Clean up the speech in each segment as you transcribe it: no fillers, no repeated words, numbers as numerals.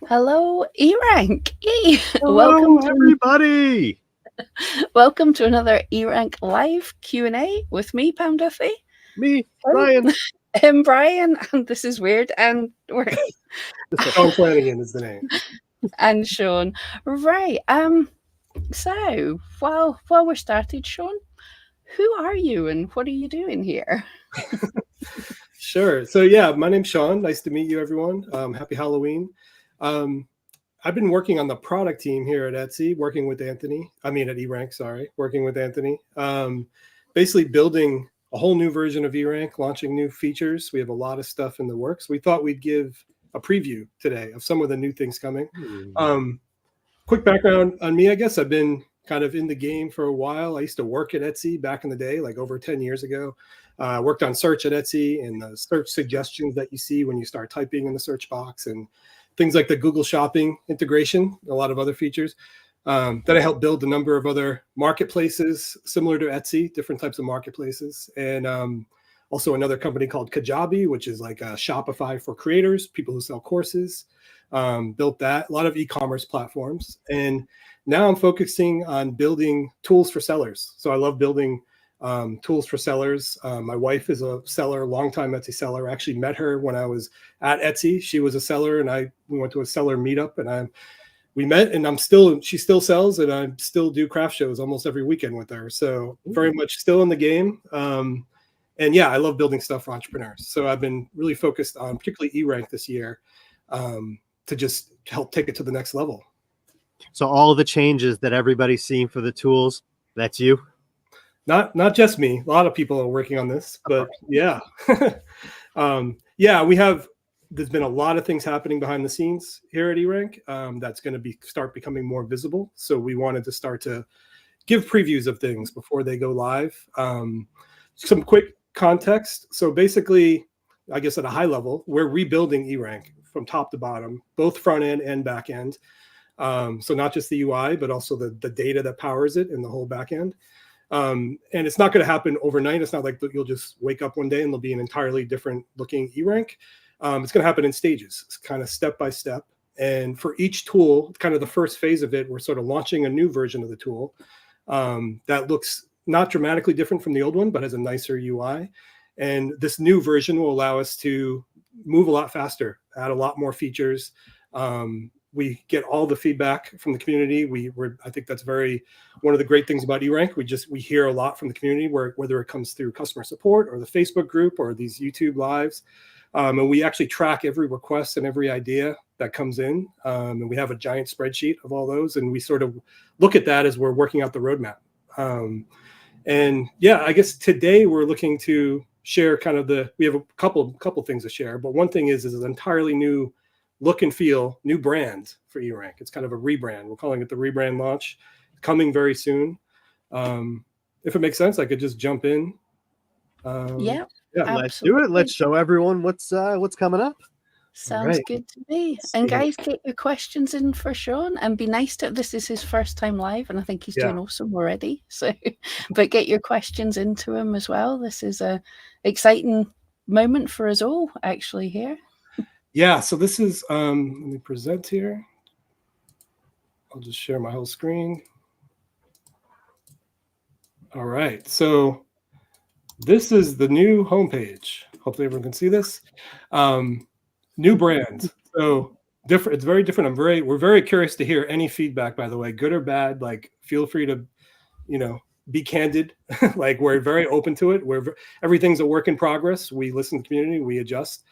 Hello, eRank. Yay! Hello, everybody. Welcome to another eRank live Q&A with me, Pam Duffy. Me, Oh, Ryan. him, Brian, and this is weird, and we're Sean Flanagan is the name. and Sean. Right. So while we're started, Sean, who are you and what are you doing here? Sure. So yeah, my name's Sean. Nice to meet you, everyone. Happy Halloween. I've been working on the product team here at Etsy, working with Anthony. I mean, at eRank, sorry, working with Anthony. Basically building a whole new version of eRank, launching new features. We have a lot of stuff in the works. We thought we'd give a preview today of some of the new things coming. Quick background on me, I guess. I've been kind of in the game for a while. I used to work at Etsy back in the day, like over 10 years ago. Worked on search at Etsy and the search suggestions that you see when you start typing in the search box and things like the Google Shopping integration, a lot of other features. That I helped build a number of other marketplaces similar to Etsy, different types of marketplaces. And also another company called Kajabi, which is like a Shopify for creators, people who sell courses. Built that, a lot of e-commerce platforms. And now I'm focusing on building tools for sellers. So I love building tools for sellers. My wife is a seller, longtime Etsy seller. I actually met her when I was at Etsy. She was a seller, and we went to a seller meetup, and we met. And she still sells, and I still do craft shows almost every weekend with her. So very much still in the game. And yeah, I love building stuff for entrepreneurs. So I've been really focused on particularly eRank this year to just help take it to the next level. So all the changes that everybody's seeing for the tools, that's you? Not just me. A lot of people are working on this, but yeah. There's been a lot of things happening behind the scenes here at eRank that's going to start becoming more visible. So we wanted to start to give previews of things before they go live. Some quick context. So basically, I guess at a high level, we're rebuilding eRank from top to bottom, both front end and back end. So not just the UI, but also the data that powers it and the whole back end. And it's not going to happen overnight. It's not like you'll just wake up one day and there'll be an entirely different looking eRank. It's going to happen in stages. It's kind of step by step. And for each tool, kind of the first phase of it, we're sort of launching a new version of the tool that looks not dramatically different from the old one, but has a nicer UI. And this new version will allow us to move a lot faster, add a lot more features. We get all the feedback from the community. I think that's one of the great things about eRank. We hear a lot from the community, whether it comes through customer support or the Facebook group or these YouTube lives. And we actually track every request and every idea that comes in. And we have a giant spreadsheet of all those. And we sort of look at that as we're working out the roadmap. And yeah, I guess today we're looking to share we have a couple things to share, but one thing is an entirely new look and feel, new brand for eRank. It's kind of a rebrand. We're calling it the rebrand launch, coming very soon. If it makes sense, I could just jump in. Yeah, let's do it. Let's show everyone what's coming up. Sounds good to me. And guys, get your questions in for Sean and be nice to this is his first time live and I think he's doing awesome already. So but get your questions into him as well. This is a exciting moment for us all actually here. Yeah, so this is let me present here. I'll just share my whole screen. All right, so this is the new homepage. Hopefully everyone can see this. New brand. So different. It's very different. We're very curious to hear any feedback, by the way, good or bad. Like, feel free to, be candid. Like, we're very open to it. Everything's a work in progress. We listen to the community, we adjust.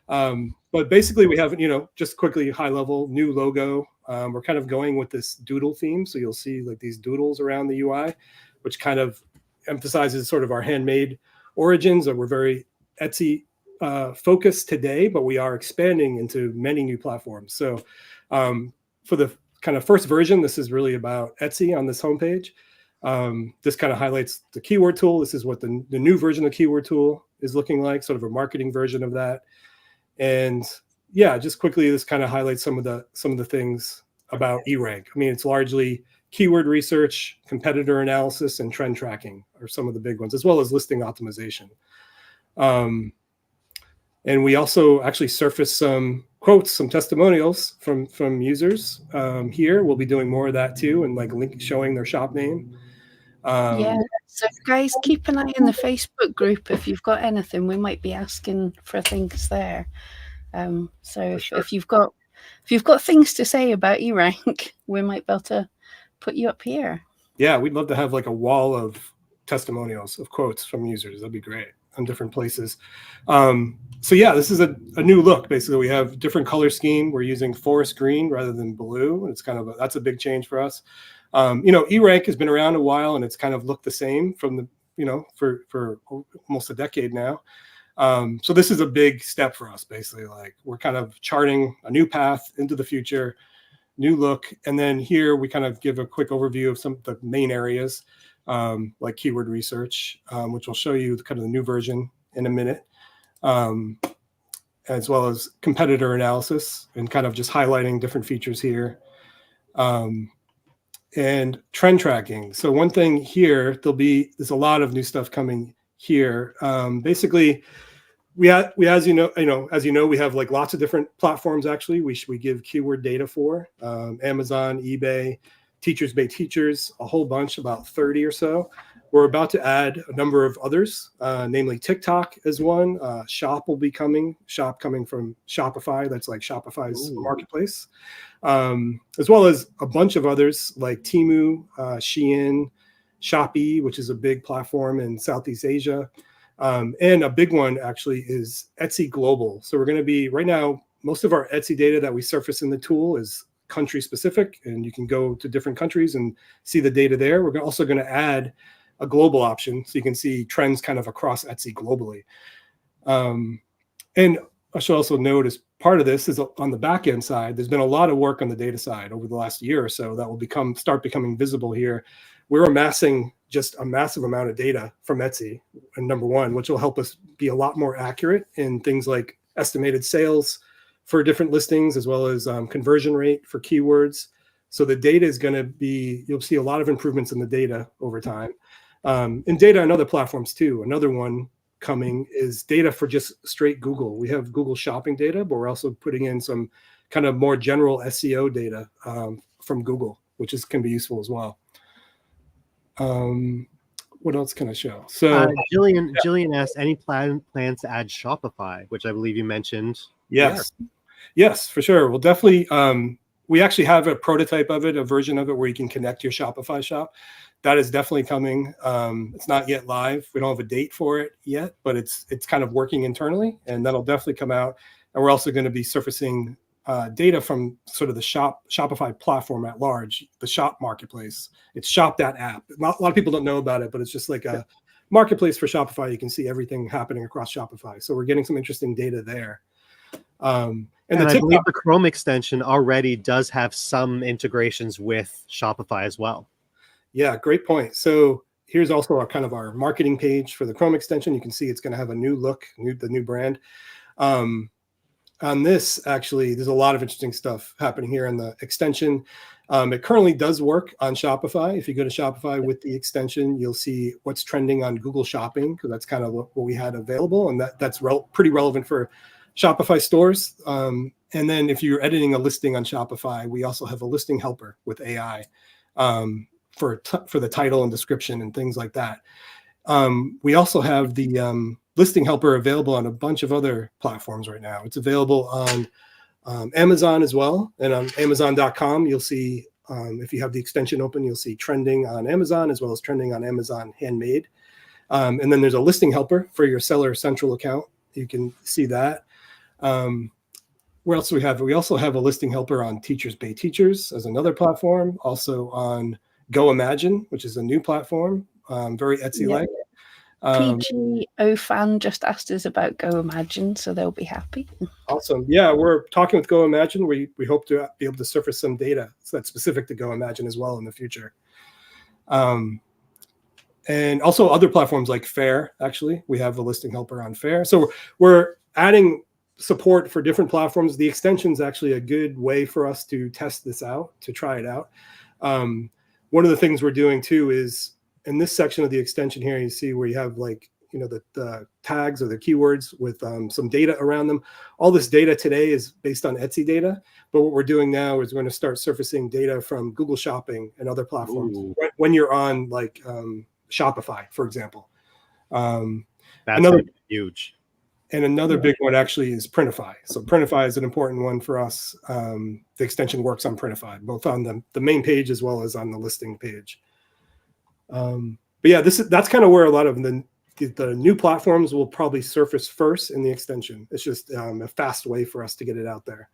But basically we have, just quickly high level, new logo. We're kind of going with this doodle theme. So you'll see like these doodles around the UI, which kind of emphasizes sort of our handmade origins. We're very Etsy focused today, but we are expanding into many new platforms. So for the kind of first version, this is really about Etsy on this homepage. This kind of highlights the keyword tool. This is what the new version of the keyword tool is looking like, sort of a marketing version of that. And yeah, just quickly, this kind of highlights some of the things about eRank. I mean, it's largely keyword research, competitor analysis, and trend tracking are some of the big ones, as well as listing optimization. And we also actually surfaced some quotes, some testimonials from users here. We'll be doing more of that too, and like showing their shop name. Yeah, so guys, keep an eye on the Facebook group. If you've got anything, we might be asking for things there. So if you've got things to say about eRank, we might be able to put you up here. Yeah, we'd love to have like a wall of testimonials of quotes from users. That'd be great on different places. So yeah, this is a new look. Basically, we have different color scheme. We're using forest green rather than blue. It's kind of that's a big change for us. eRank has been around a while, and it's kind of looked the same from the for almost a decade now. So this is a big step for us. Basically, like we're kind of charting a new path into the future. New look. And then here we kind of give a quick overview of some of the main areas, like keyword research, which will show you kind of the new version in a minute, as well as competitor analysis and kind of just highlighting different features here, and trend tracking. So one thing here, there's a lot of new stuff coming here. Basically, we as you know, we have like lots of different platforms. Actually, we give keyword data for Amazon, eBay, Teachers Pay Teachers, a whole bunch, about 30 or so. We're about to add a number of others, namely TikTok as one. Shop will be coming. Shop coming from Shopify. That's like Shopify's marketplace, as well as a bunch of others like Temu, Shein, Shopee, which is a big platform in Southeast Asia. And a big one actually is Etsy Global. So we're going to be right now, most of our Etsy data that we surface in the tool is country specific, and you can go to different countries and see the data there. We're also going to add a global option so you can see trends kind of across Etsy globally. And I should also note as part of this is on the back end side, there's been a lot of work on the data side over the last year or so that will start becoming visible here. We're amassing just a massive amount of data from Etsy, and number one, which will help us be a lot more accurate in things like estimated sales for different listings, as well as conversion rate for keywords. So the data is going to be, you'll see a lot of improvements in the data over time. And data on other platforms too. Another one coming is data for just straight Google. We have Google shopping data, but we're also putting in some kind of more general SEO data from Google, which can be useful as well. What else can I show? So Jillian asked, any plans to add Shopify, which I believe you mentioned. Yes, for sure. We'll definitely, we actually have a prototype of it, a version of it where you can connect your Shopify shop. That is definitely coming. It's not yet live. We don't have a date for it yet, but it's kind of working internally, and that'll definitely come out. And we're also going to be surfacing data from sort of the Shopify platform at large, the shop marketplace. It's shop.app. A lot of people don't know about it, but it's just like a marketplace for Shopify. You can see everything happening across Shopify. So we're getting some interesting data there. And I believe the Chrome extension already does have some integrations with Shopify as well. Yeah, great point. So here's also our marketing page for the Chrome extension. You can see it's going to have a new look, the new brand. On this, actually, there's a lot of interesting stuff happening here in the extension. It currently does work on Shopify. If you go to Shopify with the extension, you'll see what's trending on Google Shopping, because that's kind of what we had available, and that's pretty relevant for Shopify stores. And then if you're editing a listing on Shopify, we also have a listing helper with AI for the title and description and things like that. We also have the listing helper available on a bunch of other platforms right now. It's available on Amazon as well. And on Amazon.com, you'll see, if you have the extension open, you'll see trending on Amazon as well as trending on Amazon Handmade. And then there's a listing helper for your Seller Central account. You can see that. Where else do we have? We also have a listing helper on Teachers Pay Teachers as another platform. Also on Go Imagine, which is a new platform, very Etsy-like. PG fan just asked us about Go Imagine, so they'll be happy. Awesome. Yeah, we're talking with Go Imagine. We hope to be able to surface some data that's specific to Go Imagine as well in the future. And also other platforms like Fair, actually. We have a listing helper on Fair. So we're adding support for different platforms. The extension is actually a good way for us to test this out, to try it out. One of the things we're doing too is in this section of the extension here, you see where you have like the tags or the keywords with some data around them. All this data today is based on Etsy data, but what we're doing now is we're going to start surfacing data from Google Shopping and other platforms. When you're on like Shopify, for example. That's huge. And another big one actually is Printify. So Printify is an important one for us. The extension works on Printify, both on the main page as well as on the listing page. But yeah, that's kind of where a lot of the new platforms will probably surface first in the extension. It's just a fast way for us to get it out there.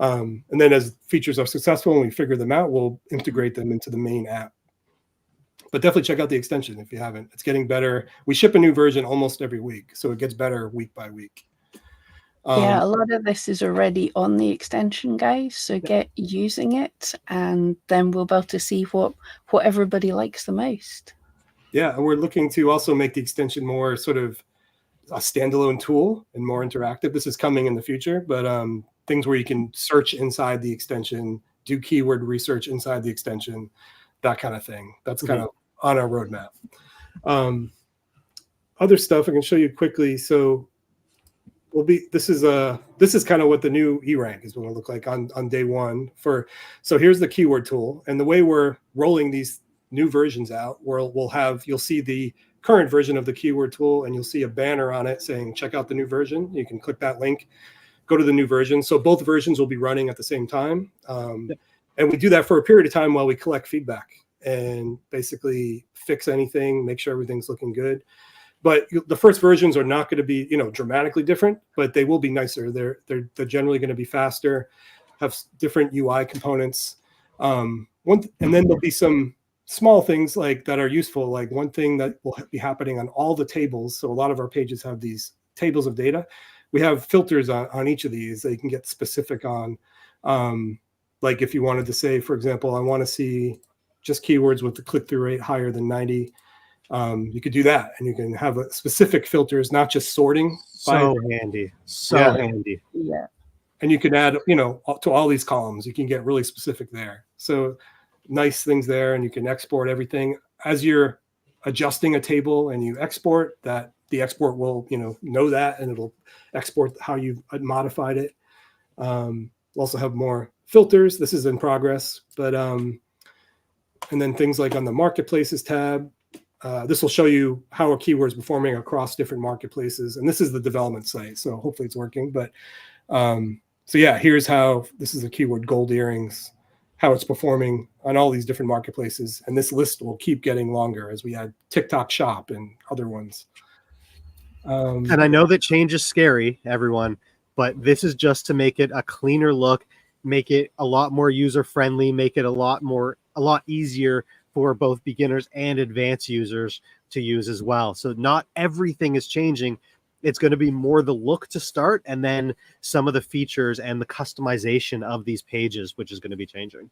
And then as features are successful and we figure them out, we'll integrate them into the main app. But definitely check out the extension if you haven't. It's getting better. We ship a new version almost every week, so it gets better week by week. Yeah, a lot of this is already on the extension, guys. So get using it, and then we'll be able to see what everybody likes the most. Yeah, and we're looking to also make the extension more sort of a standalone tool and more interactive. This is coming in the future, but things where you can search inside the extension, do keyword research inside the extension, that kind of thing. That's kind of on our roadmap. Other stuff I can show you quickly. So this is kind of what the new eRank is going to look like on day one. So here's the keyword tool, and the way we're rolling these new versions out, you'll see the current version of the keyword tool, and you'll see a banner on it saying check out the new version. You can click that link, go to the new version. So both versions will be running at the same time. And we do that for a period of time while we collect feedback and basically fix anything, make sure everything's looking good. But the first versions are not going to be, dramatically different, but they will be nicer. They're generally going to be faster, have different UI components. And then there'll be some small things like that are useful. Like one thing that will be happening on all the tables. So a lot of our pages have these tables of data. We have filters on each of these that you can get specific on. Like if you wanted to say, for example, I want to see just keywords with the click-through rate higher than 90. You could do that, and you can have specific filters, not just sorting. So handy. Handy. Yeah. And you can add, to all these columns, you can get really specific there. So nice things there, and you can export everything. As you're adjusting a table and you export that, the export will, know that, and it'll export how you've modified it. We'll also have more filters. This is in progress, but and then things like on the marketplaces tab, this will show you how a keyword is performing across different marketplaces. And this is the development site, so hopefully it's working. But so yeah, here's how this is a keyword gold earrings, how it's performing on all these different marketplaces. And this list will keep getting longer as we add TikTok Shop and other ones. And I know that change is scary, everyone, but this is just to make it a cleaner look, make it a lot more user-friendly, make it a lot easier for both beginners and advanced users to use as well. So not everything is changing. It's going to be more the look to start, and then some of the features and the customization of these pages, which is going to be changing.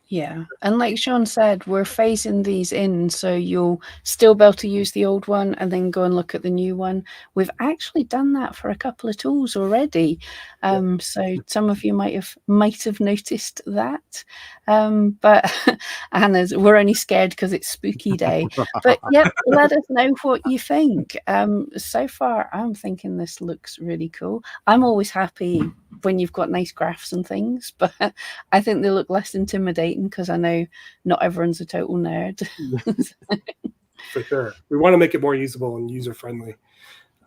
Yeah, and like Sean said, we're phasing these in, so you'll still be able to use the old one and then go and look at the new one. We've actually done that for a couple of tools already, so some of you might have noticed that. But Anna's, we're only scared because it's spooky day. But yep, let us know what you think. So far, I'm thinking this looks really cool. I'm always happy when you've got nice graphs and things, but I think they look less intimidating because I know not everyone's a total nerd. For sure. We want to make it more usable and user-friendly.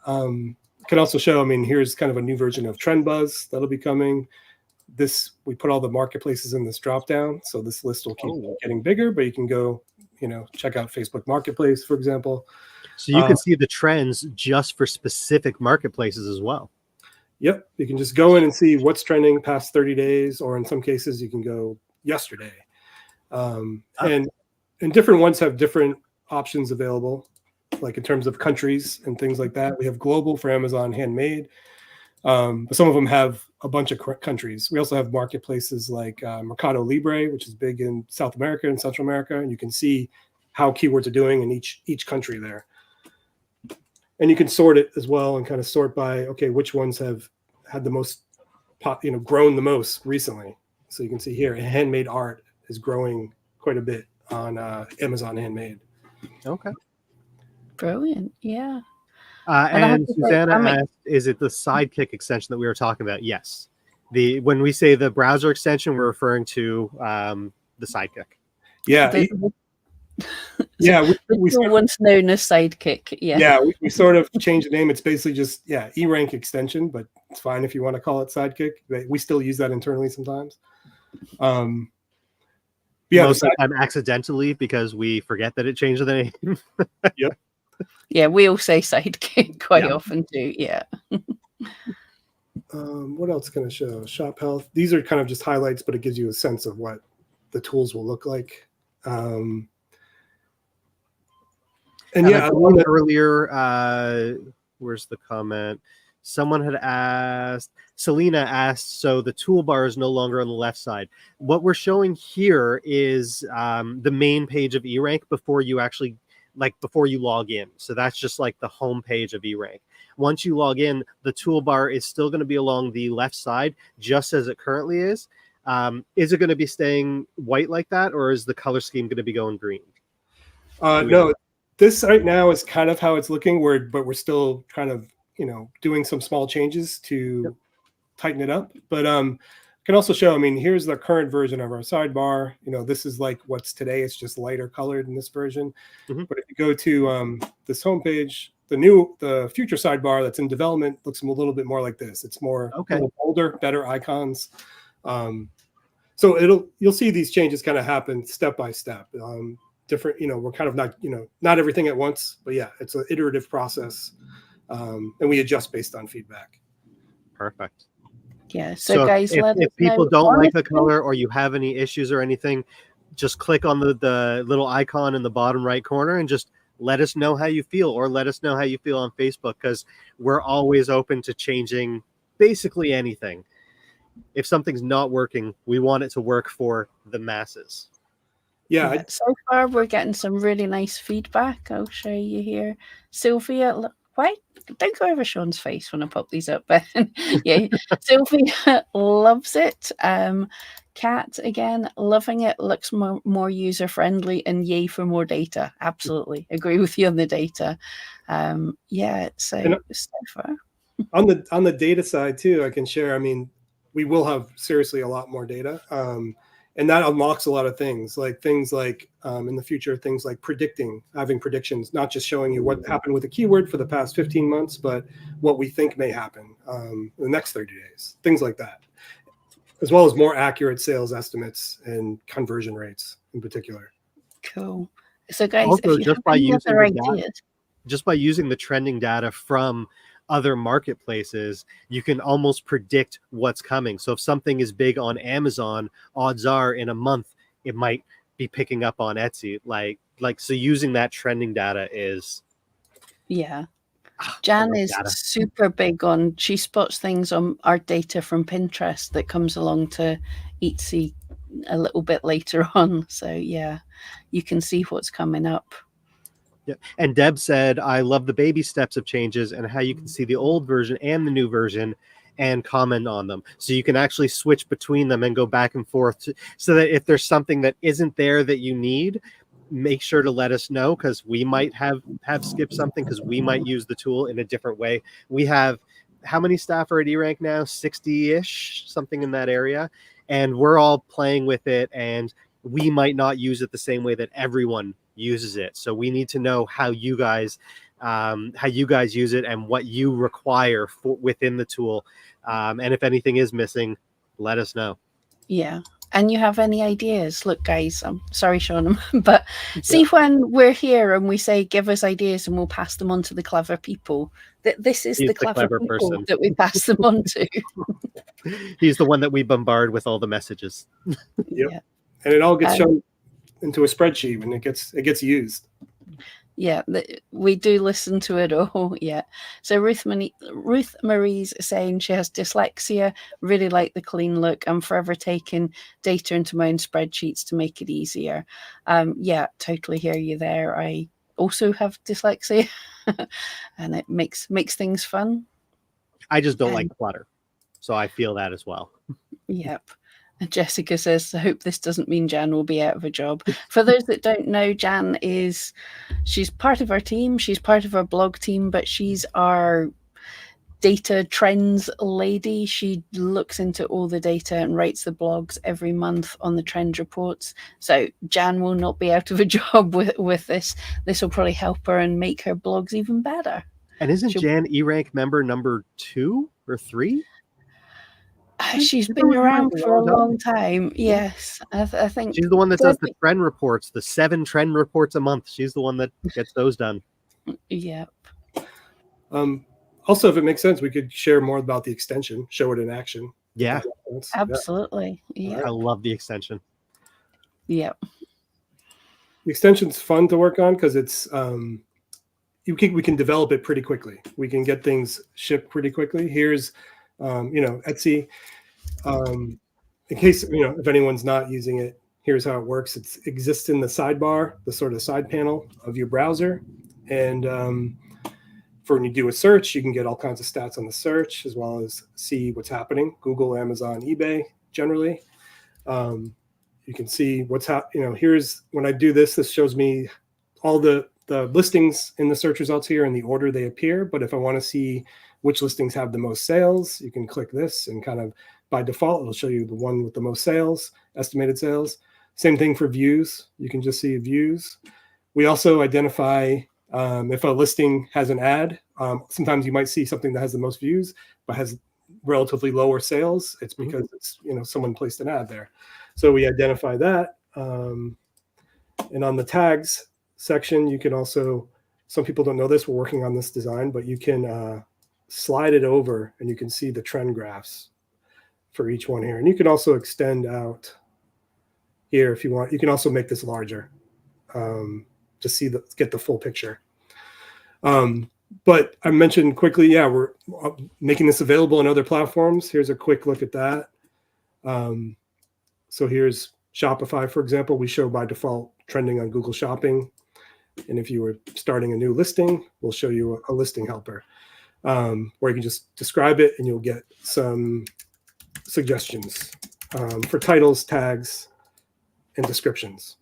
Can also show, here's kind of a new version of Trend Buzz that'll be coming. We put all the marketplaces in this drop-down, so this list will keep getting bigger, but you can go, check out Facebook Marketplace, for example. So you can see the trends just for specific marketplaces as well. Yep. You can just go in and see what's trending past 30 days, or in some cases you can go yesterday. And different ones have different options available, like in terms of countries and things like that. We have global for Amazon Handmade, but some of them have a bunch of countries. We also have marketplaces like Mercado Libre, which is big in South America and Central America, and you can see how keywords are doing in each country there. And you can sort it as well and kind of sort by, okay, which ones have had the most, grown the most recently. So you can see here, handmade art is growing quite a bit on Amazon Handmade. Okay. Brilliant. Yeah. And Susanna asked, is it the Sidekick extension that we were talking about? Yes. When we say the browser extension, we're referring to the Sidekick. Yeah. Yeah, we once known as Sidekick. Yeah, we sort of changed the name. It's basically just eRank extension, but it's fine if you want to call it Sidekick. We still use that internally sometimes. Yeah, most of the time accidentally because we forget that it changed the name. Yep. Yeah, we all say Sidekick quite often too. Yeah. What else can I show? Shop health. These are kind of just highlights, but it gives you a sense of what the tools will look like. And yeah, earlier, where's the comment? Someone had asked, Selena asked, so the toolbar is no longer on the left side. What we're showing here is the main page of eRank before you actually, before you log in. So that's just like the home page of eRank. Once you log in, the toolbar is still going to be along the left side, just as it currently is. Is it going to be staying white like that, or is the color scheme going to be going green? No, this right now is kind of how it's looking, but we're still kind of doing some small changes to tighten it up. But I can also show, I mean, here's the current version of our sidebar. This is like what's today. It's just lighter colored in this version. But if you go to this homepage, the future sidebar that's in development looks a little bit more like this. It's more bolder, better icons. So you'll see these changes kind of happen step by step. Different, we're kind of not everything at once, but yeah, it's an iterative process. And we adjust based on feedback. Perfect. Yeah. So guys, if people don't like the color or you have any issues or anything, just click on the little icon in the bottom right corner and just let us know how you feel, or let us know how you feel on Facebook, because we're always open to changing basically anything. If something's not working, we want it to work for the masses. Yeah, so far we're getting some really nice feedback. I'll show you here. Sylvia, why don't go over Sean's face when I pop these up, but yeah, Sylvia loves it. Kat, again, loving it. Looks more user friendly, and yay for more data. Absolutely agree with you on the data. Yeah, so far. On the data side too, I can share. I mean, we will have seriously a lot more data. And that unlocks a lot of things like in the future, things like having predictions, not just showing you what happened with a keyword for the past 15 months, but what we think may happen in the next 30 days, things like that, as well as more accurate sales estimates and conversion rates in particular. Cool. So guys, also, just by using the trending data from other marketplaces, you can almost predict what's coming. So if something is big on Amazon, odds are in a month it might be picking up on Etsy. So using that trending data is Jan is super big on, she spots things on our data from Pinterest that comes along to Etsy a little bit later on. So yeah, you can see what's coming up. Yeah. And Deb said, I love the baby steps of changes and how you can see the old version and the new version and comment on them. So you can actually switch between them and go back and forth so that if there's something that isn't there that you need, make sure to let us know, because we might have skipped something because we might use the tool in a different way. We have, how many staff are at eRank now? 60-ish, something in that area. And we're all playing with it, and we might not use it the same way that everyone uses it. So we need to know how you guys use it and what you require within the tool. And if anything is missing, let us know. Yeah. And you have any ideas? Look, guys, I'm sorry, Sean, but see, when we're here and we say, give us ideas and we'll pass them on to the clever people, this is the clever people person that we pass them on to. He's the one that we bombard with all the messages. Yeah. And it all gets shown into a spreadsheet when it gets used. Yeah, we do listen to it all. Yeah. So Ruth Marie's saying she has dyslexia, really like the clean look. I'm forever taking data into my own spreadsheets to make it easier. Yeah, totally hear you there. I also have dyslexia and it makes things fun. I just don't like clutter. So I feel that as well. Yep. Jessica says, I hope this doesn't mean Jan will be out of a job. For those that don't know, Jan she's part of our team. She's part of our blog team, but she's our data trends lady. She looks into all the data and writes the blogs every month on the trend reports. So Jan will not be out of a job with this. This will probably help her and make her blogs even better. And isn't Jan eRank member number 2 or 3? She's been around for a long time. Yes, I think she's the one that does the trend reports, the 7 trend reports a month. She's the one that gets those done. Yep. Also, if it makes sense, we could share more about the extension, show it in action. Yeah, absolutely. Yeah. I love the extension. Yep. The extension's fun to work on because it's we can develop it pretty quickly. We can get things shipped pretty quickly. Here's Etsy. In case if anyone's not using it, here's how it works. It exists in the sidebar, the sort of side panel of your browser, and for when you do a search, you can get all kinds of stats on the search as well as see what's happening. Google, Amazon, eBay, generally. You can see what's here's when I do this. This shows me all the listings in the search results here in the order they appear. But if I want to see which listings have the most sales, you can click this and kind of by default, it'll show you the one with the most sales, estimated sales. Same thing for views. You can just see views. We also identify if a listing has an ad. Sometimes you might see something that has the most views but has relatively lower sales. It's because it's someone placed an ad there. So we identify that. And on the tags section, you can also, some people don't know this, we're working on this design, but you can slide it over and you can see the trend graphs for each one here. And you can also extend out here if you want. You can also make this larger to get the full picture. But I mentioned quickly, we're making this available on other platforms. Here's a quick look at that. So here's Shopify, for example. We show by default trending on Google Shopping. And if you were starting a new listing, we'll show you a listing helper where you can just describe it and you'll get some suggestions for titles, tags, and descriptions.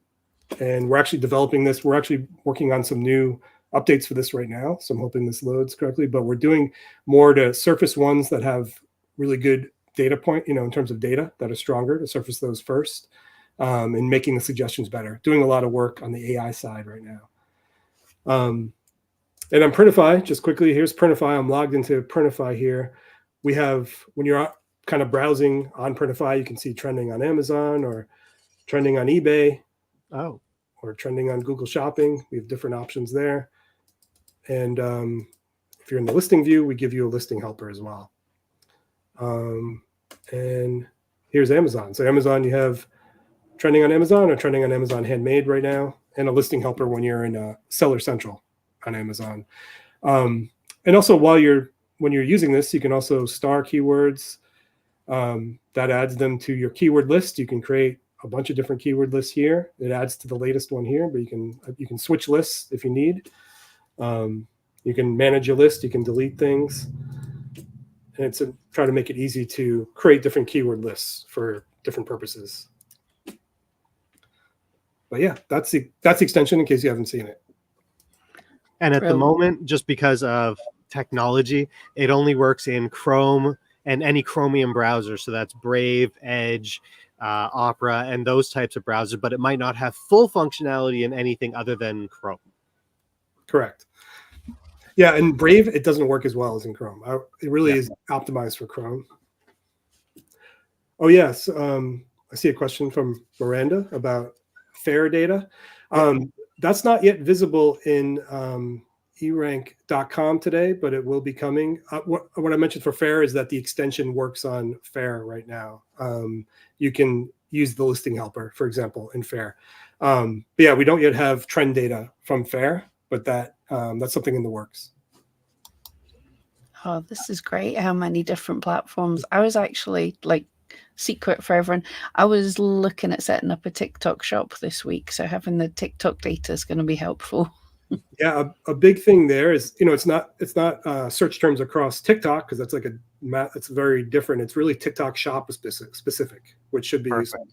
And we're actually developing this. We're actually working on some new updates for this right now. So I'm hoping this loads correctly, but we're doing more to surface ones that have really good data point, in terms of data that are stronger, to surface those first and making the suggestions better. Doing a lot of work on the AI side right now. And on Printify, just quickly, here's Printify. I'm logged into Printify here. We have, when you're kind of browsing on Printify, you can see trending on Amazon or trending on eBay. Or trending on Google Shopping. We have different options there. And if you're in the listing view, we give you a listing helper as well. And here's Amazon. So Amazon, you have trending on Amazon or trending on Amazon Handmade right now, and a listing helper when you're in Seller Central on Amazon. And also when you're using this, you can also star keywords. That adds them to your keyword list. You can create a bunch of different keyword lists here. It adds to the latest one here, but you can switch lists if you need. You can manage your list. You can delete things. And it's try to make it easy to create different keyword lists for different purposes. But yeah, that's the extension in case you haven't seen it. And at the moment, just because of technology, it only works in Chrome and any Chromium browser. So that's Brave, Edge, Opera, and those types of browsers, but it might not have full functionality in anything other than Chrome. Correct. Yeah, in Brave, it doesn't work as well as in Chrome. It really is optimized for Chrome. Oh, yes. I see a question from Miranda about fair data. That's not yet visible in eRank.com today, but it will be coming. What I mentioned for fair is that the extension works on fair right now. You can use the listing helper, for example, in fair. But yeah, we don't yet have trend data from fair, but that's something in the works. Oh, this is great. How many different platforms. I was actually secret for everyone. I was looking at setting up a TikTok shop this week. So having the TikTok data is going to be helpful. Yeah, a big thing there is, it's not search terms across TikTok, because that's like it's very different. It's really TikTok shop specific, which should be useful.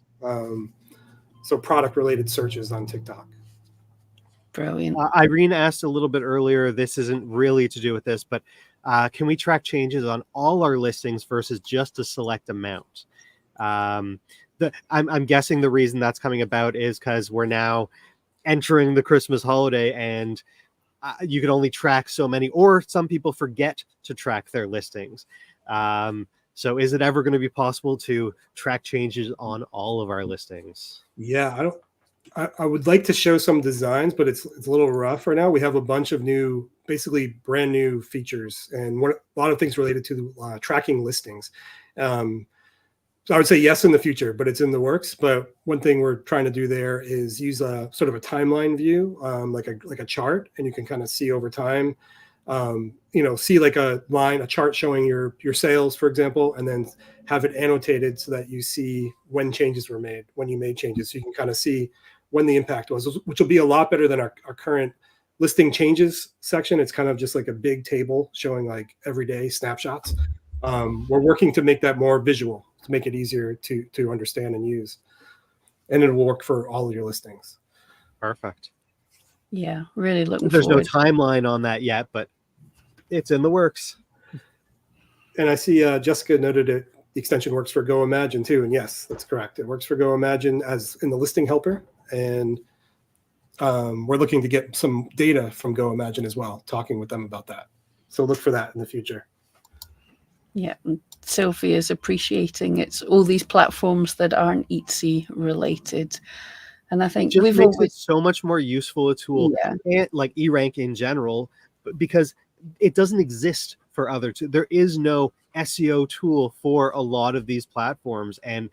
So product related searches on TikTok. Brilliant. Irene asked a little bit earlier, this isn't really to do with this, but can we track changes on all our listings versus just a select amount? I'm guessing the reason that's coming about is because we're now entering the Christmas holiday, and you can only track so many, or some people forget to track their listings. So is it ever going to be possible to track changes on all of our listings? Yeah, I would like to show some designs, but it's a little rough right now. We have a bunch of basically brand new features, and a lot of things related to tracking listings. So I would say yes in the future, but it's in the works. But one thing we're trying to do there is use a sort of a timeline view, like a chart, and you can kind of see over time. See like a chart showing your sales, for example, and then have it annotated so that you see when changes were made, when you made changes. So you can kind of see when the impact was, which will be a lot better than our current listing changes section. It's kind of just like a big table showing like everyday snapshots. We're working to make that more visual, to make it easier to understand and use. And it will work for all of your listings. Perfect. Yeah, really looking There's forward. no timeline on that yet, but it's in the works. And I see Jessica noted it. The extension works for Go Imagine too. And yes, that's correct. It works for Go Imagine as in the listing helper. And we're looking to get some data from Go Imagine as well, talking with them about that. So look for that in the future. Yeah, Sylvia's appreciating it's all these platforms that aren't Etsy related. And I think it makes it so much more useful a tool, like eRank in general, because it doesn't exist for other tools. There is no SEO tool for a lot of these platforms, and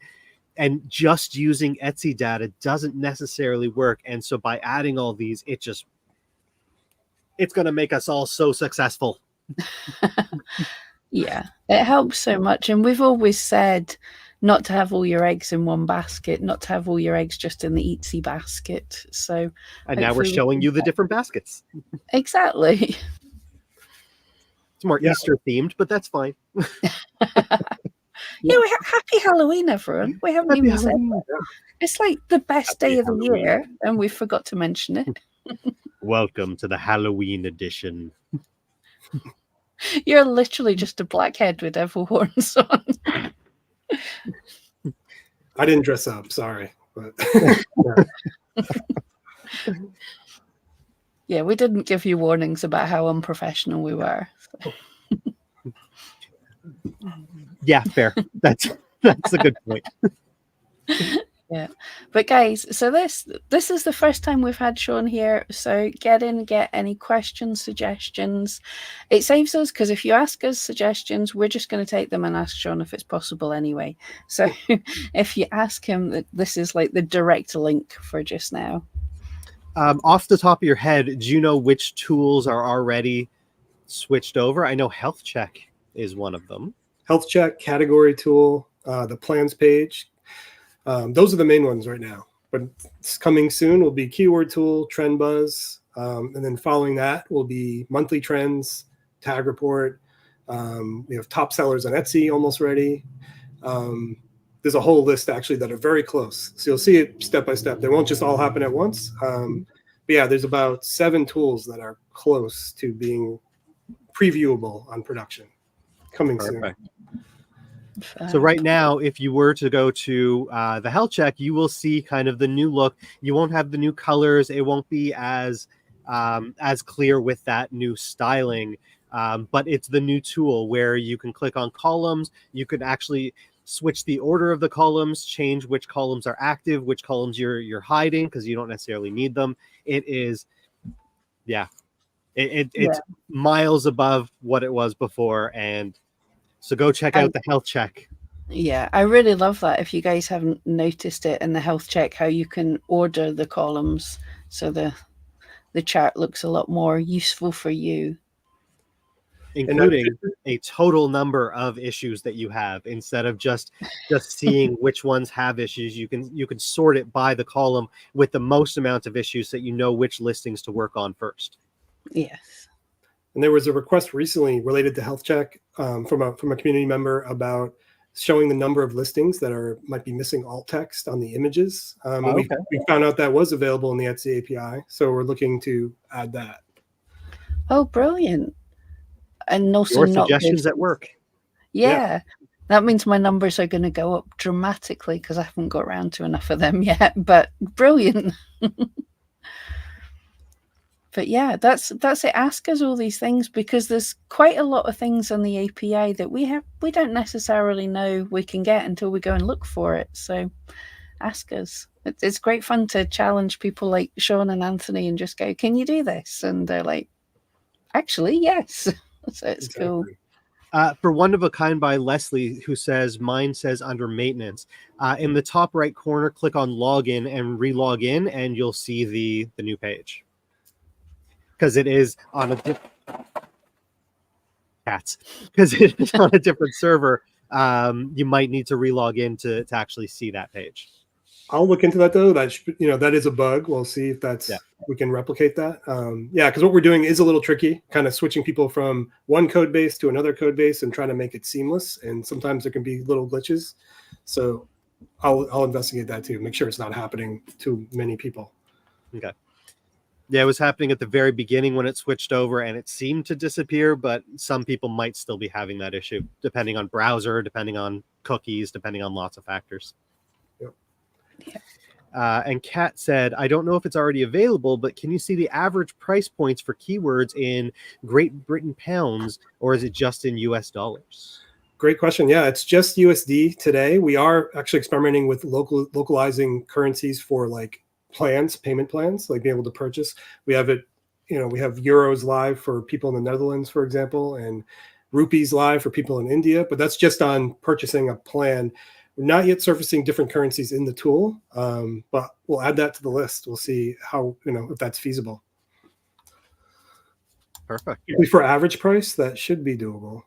just using Etsy data doesn't necessarily work. And so by adding all these, it's going to make us all so successful. Yeah, it helps so much. And we've always said not to have all your eggs in one basket, not to have all your eggs just in the Etsy basket. So, and now we're showing you the different baskets. Exactly. It's more Easter themed, but that's fine. Yeah, happy Halloween, everyone. We haven't even said that. It's like the best day of the year, and we forgot to mention it. Welcome to the Halloween edition. You're literally just a blackhead with devil horns on. I didn't dress up, sorry. But yeah, we didn't give you warnings about how unprofessional we were. So. Yeah, fair. That's a good point. Yeah, but guys, so this is the first time we've had Sean here, so get any questions, suggestions. It saves us, because if you ask us suggestions, we're just going to take them and ask Sean if it's possible anyway. So if you ask him, this is like the direct link for just now. Off the top of your head, do you know which tools are already switched over? I know Health Check is one of them. Health Check, category tool, the plans page. Those are the main ones right now, but it's coming soon will be keyword tool, trend buzz, and then following that will be monthly trends, tag report. We have top sellers on Etsy almost ready. There's a whole list actually that are very close. So you'll see it step by step. They won't just all happen at once. But yeah, there's about 7 tools that are close to being previewable on production coming soon. So right now, if you were to go to the Health Check, you will see kind of the new look. You won't have the new colors. It won't be as clear with that new styling. But it's the new tool where you can click on columns. You could actually switch the order of the columns, change which columns are active, which columns you're hiding because you don't necessarily need them. It is, it's miles above what it was before, and so go check out the Health Check. Yeah, I really love that. If you guys haven't noticed it in the Health Check, how you can order the columns so the chart looks a lot more useful for you. including a total number of issues that you have. Instead of just seeing which ones have issues, you can sort it by the column with the most amount of issues, so you know which listings to work on first. Yes. And there was a request recently related to health check from a community member about showing the number of listings that might be missing alt text on the images. We found out that was available in the Etsy API, so we're looking to add that. Oh, brilliant. And no, Your suggestions at work. Yeah. That means my numbers are going to go up dramatically because I haven't got around to enough of them yet, but brilliant. But yeah, that's it. Ask us all these things, because there's quite a lot of things on the API that we don't necessarily know we can get until we go and look for it. So ask us. It's great fun to challenge people like Sean and Anthony and just go, can you do this? And they're like, actually, yes. So it's cool. For One of a Kind by Leslie, who says, mine says under maintenance. In the top right corner, click on login and re-log in, and you'll see the new page. Because it is on a different server. You might need to re-log in to actually see that page. I'll look into that though. That is a bug. We'll see if we can replicate that. Because what we're doing is a little tricky, kind of switching people from one code base to another code base and trying to make it seamless. And sometimes there can be little glitches. So I'll investigate that too. Make sure it's not happening to many people. Okay. Yeah, it was happening at the very beginning when it switched over, and it seemed to disappear, but some people might still be having that issue, depending on browser, depending on cookies, depending on lots of factors. Yep. Yeah. And Kat said, I don't know if it's already available, but can you see the average price points for keywords in Great Britain pounds, or is it just in US dollars? Great question. Yeah, it's just USD today. We are actually experimenting with localizing currencies for like payment plans, like being able to purchase. We have it, we have euros live for people in the Netherlands, for example, and rupees live for people in India, but that's just on purchasing a plan. We're not yet surfacing different currencies in the tool, but we'll add that to the list. We'll see how, if that's feasible. Perfect. For average price, that should be doable.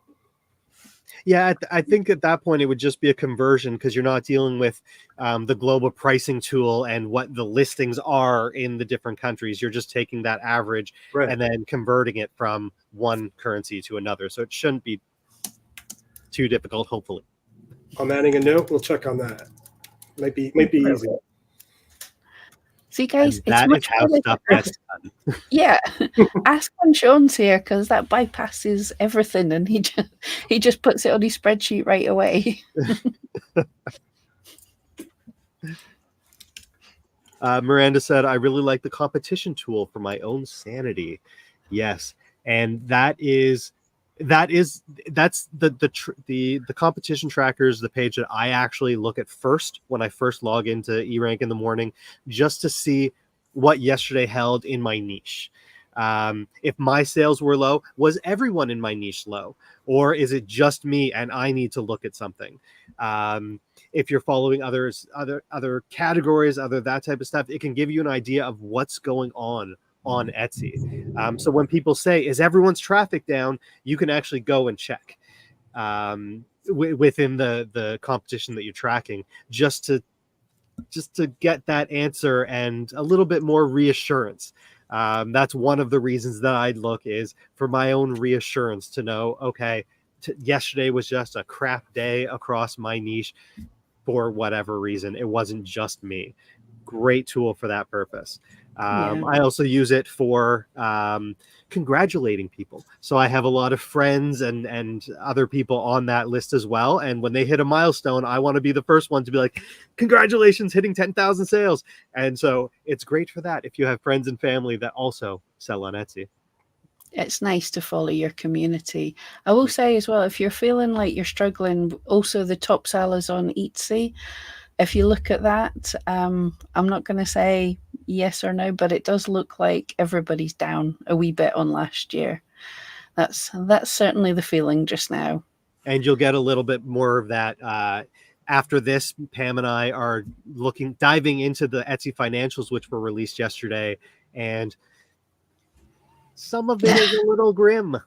Yeah, I think at that point it would just be a conversion, because you're not dealing with the global pricing tool and what the listings are in the different countries. You're just taking that average and then converting it from one currency to another. So it shouldn't be too difficult, hopefully. I'm adding a note. We'll check on that. Might be easy. See, guys, and that is how stuff gets done. Yeah, ask when Sean's here, because that bypasses everything, and he just puts it on his spreadsheet right away. Miranda said, I really like the competition tool for my own sanity. Yes, and that's the competition trackers, the page that I actually look at first when I first log into eRank in the morning, just to see what yesterday held in my niche. If my sales were low, was everyone in my niche low, or is it just me and I need to look at something? If you're following other categories, that type of stuff, it can give you an idea of what's going on Etsy. So when people say, is everyone's traffic down, you can actually go and check within the competition that you're tracking, just to get that answer and a little bit more reassurance. That's one of the reasons that I'd look, is for my own reassurance to know, okay, yesterday was just a crap day across my niche for whatever reason. It wasn't just me. Great tool for that purpose. I also use it for congratulating people. So I have a lot of friends and other people on that list as well. And when they hit a milestone, I want to be the first one to be like, congratulations, hitting 10,000 sales. And so it's great for that if you have friends and family that also sell on Etsy. It's nice to follow your community. I will say as well, if you're feeling like you're struggling, also the top sellers on Etsy, if you look at that, I'm not going to say yes or no, but it does look like everybody's down a wee bit on last year. That's certainly the feeling just now. And you'll get a little bit more of that after this. Pam and I are diving into the Etsy financials, which were released yesterday, and some of it is a little grim.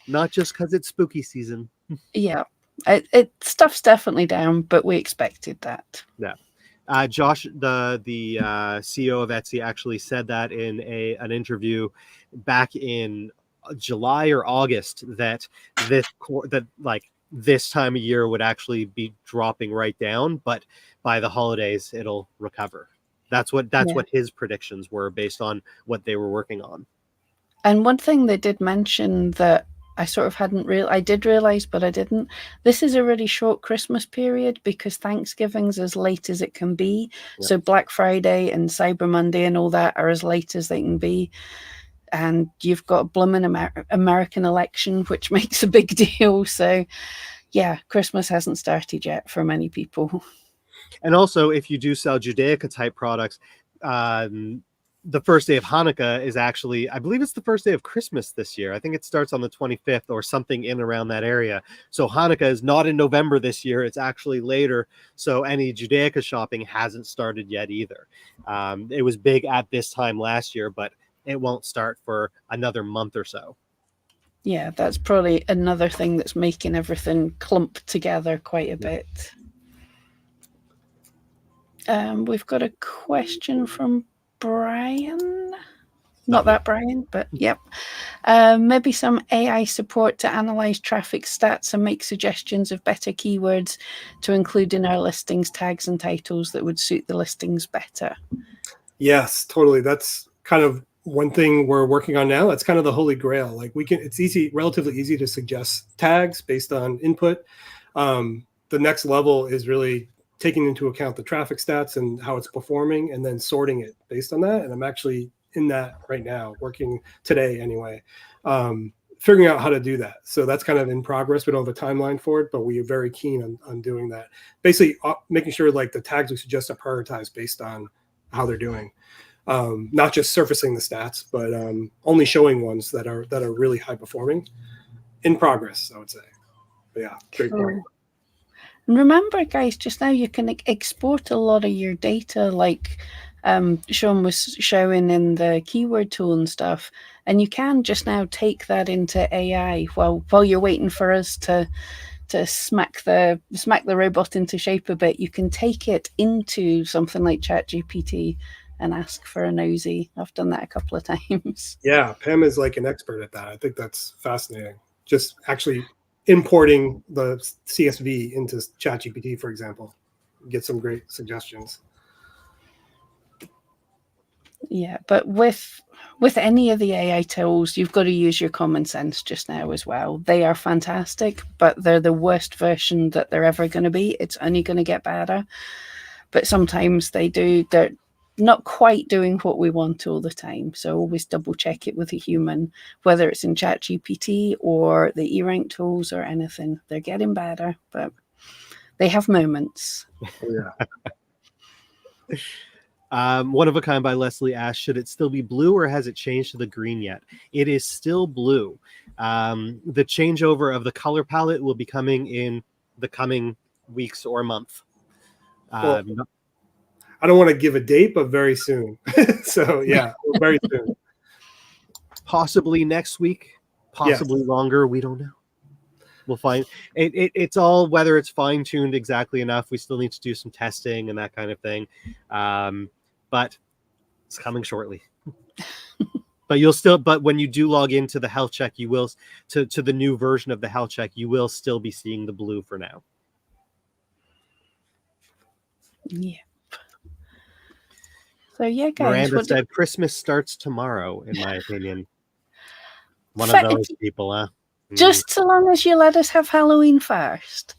Not just because it's spooky season. Yeah, stuff's definitely down, but we expected that. Yeah. Josh, the CEO of Etsy, actually said that in an interview back in July or August that this time of year would actually be dropping right down, but by the holidays it'll recover. That's what his predictions were based on what they were working on. And one thing they did mention that I sort of I did realize, but I didn't. This is a really short Christmas period because Thanksgiving's as late as it can be. Yep. So Black Friday and Cyber Monday and all that are as late as they can be. And you've got a blooming American election, which makes a big deal. So yeah, Christmas hasn't started yet for many people. And also, if you do sell Judaica type products, the first day of Hanukkah is actually, I believe it's the first day of Christmas this year. I think it starts on the 25th or something in around that area. So Hanukkah is not in November this year. It's actually later. So any Judaica shopping hasn't started yet either. It was big at this time last year, but it won't start for another month or so. Yeah, that's probably another thing that's making everything clump together quite a bit. We've got a question from Brian. Not that Brian, but yep. Maybe some AI support to analyze traffic stats and make suggestions of better keywords to include in our listings, tags and titles that would suit the listings better. Yes, totally. That's kind of one thing we're working on now. That's kind of the holy grail. Like it's relatively easy to suggest tags based on input. The next level is really taking into account the traffic stats and how it's performing and then sorting it based on that. And I'm actually in that right now, working today anyway, figuring out how to do that. So that's kind of in progress. We don't have a timeline for it, but we are very keen on doing that. Basically making sure like the tags we suggest are prioritized based on how they're doing. Not just surfacing the stats, but only showing ones that are really high performing. In progress, I would say. But yeah, great point. And remember, guys, just now you can export a lot of your data, like Sean was showing in the keyword tool and stuff, and you can just now take that into AI while you're waiting for us to smack the robot into shape a bit. You can take it into something like ChatGPT and ask for a nosy. I've done that a couple of times. Yeah, Pam is like an expert at that. I think that's fascinating. Just actually importing the CSV into ChatGPT, for example, get some great suggestions. Yeah, but with any of the AI tools, you've got to use your common sense just now as well. They are fantastic, but they're the worst version that they're ever going to be. It's only going to get better. But sometimes they're not quite doing what we want all the time. So always double check it with a human, whether it's in ChatGPT or the eRank tools or anything. They're getting better, but they have moments. Yeah. One of a Kind by Leslie asked, should it still be blue or has it changed to the green yet? It is still blue. The changeover of the color palette will be coming in the coming weeks or month. Well, I don't want to give a date, but very soon. So yeah, very soon. Possibly next week, possibly longer. We don't know. We'll find it's all whether it's fine-tuned exactly enough. We still need to do some testing and that kind of thing. But it's coming shortly. But when you do log into the health check, you will to the new version of the health check, you will still be seeing the blue for now. Yeah. So yeah, guys. Miranda said Christmas starts tomorrow, in my opinion. One of those people, huh? Just so long as you let us have Halloween first.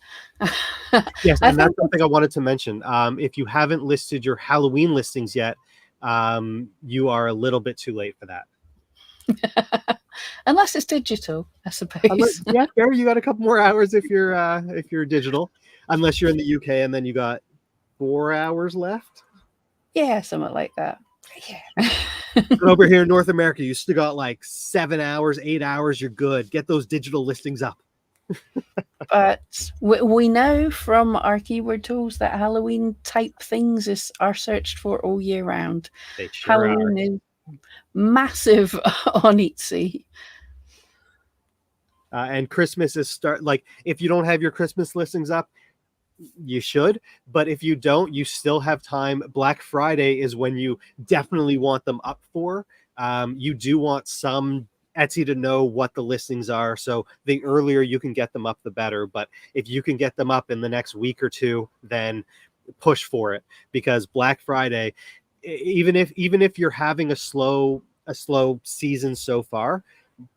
Yes, and that's something I wanted to mention. If you haven't listed your Halloween listings yet, you are a little bit too late for that. Unless it's digital, I suppose. Yeah, fair. You got a couple more hours if you're digital, unless you're in the UK, and then you got 4 hours left. Yeah, something like that. Yeah. But over here in North America, you still got like 7 hours, 8 hours. You're good. Get those digital listings up. But we know from our keyword tools that Halloween type things are searched for all year round. They sure Halloween is massive on Etsy. And Christmas is like, if you don't have your Christmas listings up, you should, but if you don't, you still have time. Black Friday is when you definitely want them up for. You do want some Etsy to know what the listings are, so the earlier you can get them up, the better. But if you can get them up in the next week or two, then push for it, because Black Friday, even if you're having a slow season so far,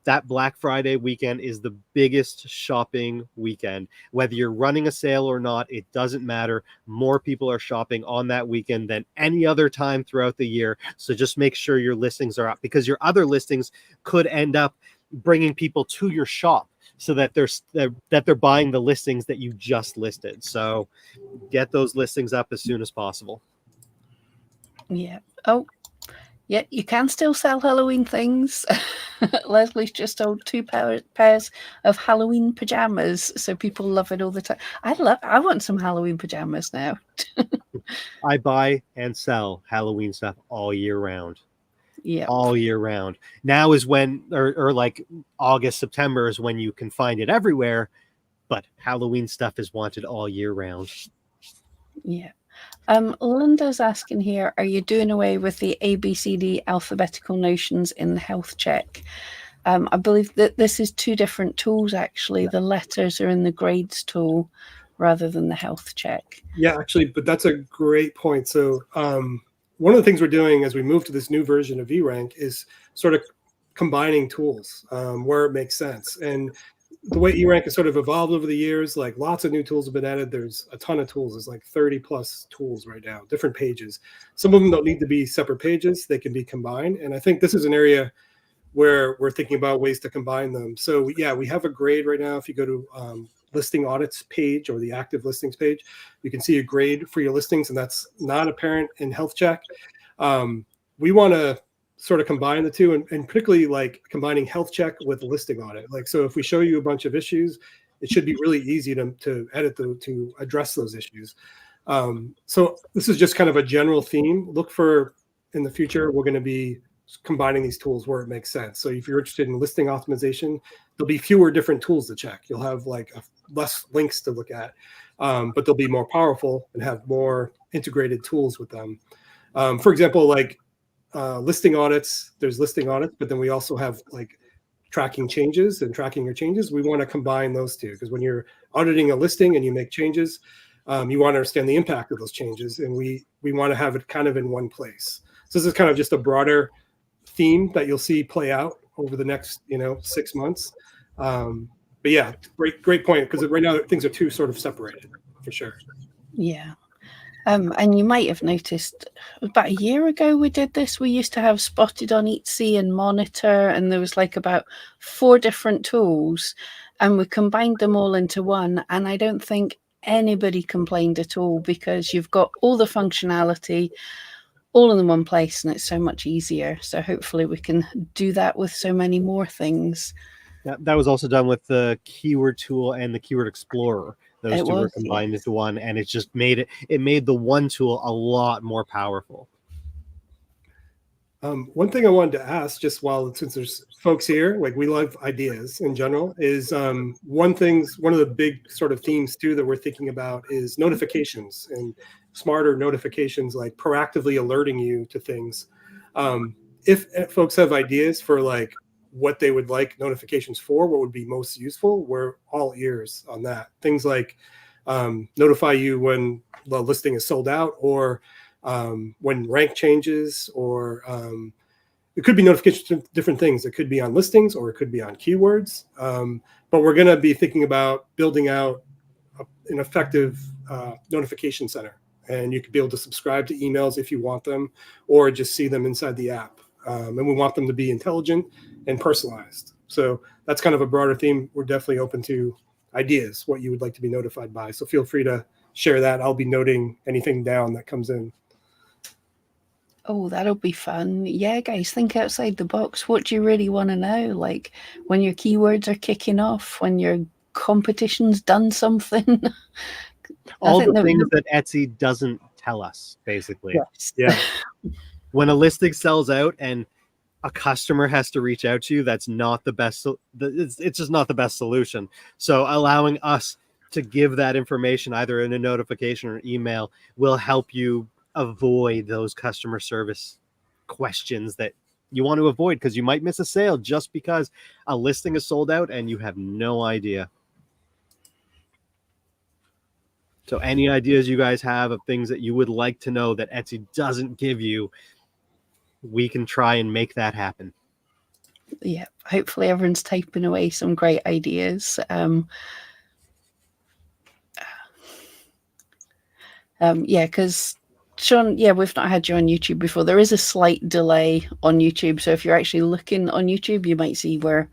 that Black Friday weekend is the biggest shopping weekend. Whether you're running a sale or not, it doesn't matter. More people are shopping on that weekend than any other time throughout the year. So just make sure your listings are up, because your other listings could end up bringing people to your shop so that they're buying the listings that you just listed. So get those listings up as soon as possible. Yeah. Oh, yeah, you can still sell Halloween things. Leslie's just sold 2 pairs of Halloween pajamas, so people love it all the time. I want some Halloween pajamas now. I buy and sell Halloween stuff all year round. Yeah, all year round. Now is when, or like August, September is when you can find it everywhere, but Halloween stuff is wanted all year round. Yeah. Linda's asking here, are you doing away with the ABCD alphabetical notions in the health check? I believe that this is 2 different tools, actually. Yeah. The letters are in the grades tool rather than the health check. Yeah, actually, but that's a great point. So one of the things we're doing as we move to this new version of eRank is sort of combining tools where it makes sense. And the way eRank has sort of evolved over the years, like lots of new tools have been added. There's a ton of tools. There's like 30 plus tools right now, different pages. Some of them don't need to be separate pages. They can be combined. And I think this is an area where we're thinking about ways to combine them. So yeah, we have a grade right now. If you go to listing audits page or the active listings page, you can see a grade for your listings, and that's not apparent in health check. We want to sort of combine the two, and particularly like combining health check with listing audit. Like, so if we show you a bunch of issues, it should be really easy to edit to address those issues. So this is just kind of a general theme. Look for, in the future, we're going to be combining these tools where it makes sense. So if you're interested in listing optimization, there'll be fewer different tools to check. You'll have like less links to look at, but they'll be more powerful and have more integrated tools with them. For example, like listing audits, there's listing audits, but then we also have like tracking changes and tracking your changes. We want to combine those two, because when you're auditing a listing and you make changes, you want to understand the impact of those changes, and we want to have it kind of in one place. So this is kind of just a broader theme that you'll see play out over the next 6 months. But yeah, great point, because right now things are too sort of separated for sure. Yeah. And you might have noticed about a year ago we did this. We used to have Spotted on Etsy and Monitor, and there was like about 4 different tools, and we combined them all into one. And I don't think anybody complained at all, because you've got all the functionality all in one place, and it's so much easier. So hopefully we can do that with so many more things. That was also done with the keyword tool and the keyword explorer. Those two were combined into one, and it just made the one tool a lot more powerful. One thing I wanted to ask, just since there's folks here, like we love ideas in general, is one of the big sort of themes too that we're thinking about is notifications, and smarter notifications, like proactively alerting you to things. If folks have ideas for like what they would like notifications for, what would be most useful, we're all ears on that. Things like notify you when the listing is sold out, or when rank changes, or it could be notifications of different things. It could be on listings, or it could be on keywords. But we're going to be thinking about building out an effective notification center, and you could be able to subscribe to emails if you want them, or just see them inside the app. And we want them to be intelligent and personalized. So that's kind of a broader theme. We're definitely open to ideas, what you would like to be notified by. So feel free to share that. I'll be noting anything down that comes in. Oh, that'll be fun. Yeah, guys, think outside the box. What do you really want to know? Like when your keywords are kicking off, when your competition's done something. All the things that Etsy doesn't tell us, basically. Yes. Yeah. When a listing sells out, and a customer has to reach out to you, that's not the best. It's just not the best solution. So allowing us to give that information either in a notification or email will help you avoid those customer service questions that you want to avoid, because you might miss a sale just because a listing is sold out and you have no idea. So any ideas you guys have of things that you would like to know that Etsy doesn't give you, we can try and make that happen. Yeah, hopefully everyone's typing away some great ideas. Yeah, because Sean, yeah, we've not had you on YouTube before. There is a slight delay on YouTube. So if you're actually looking on YouTube, you might see where,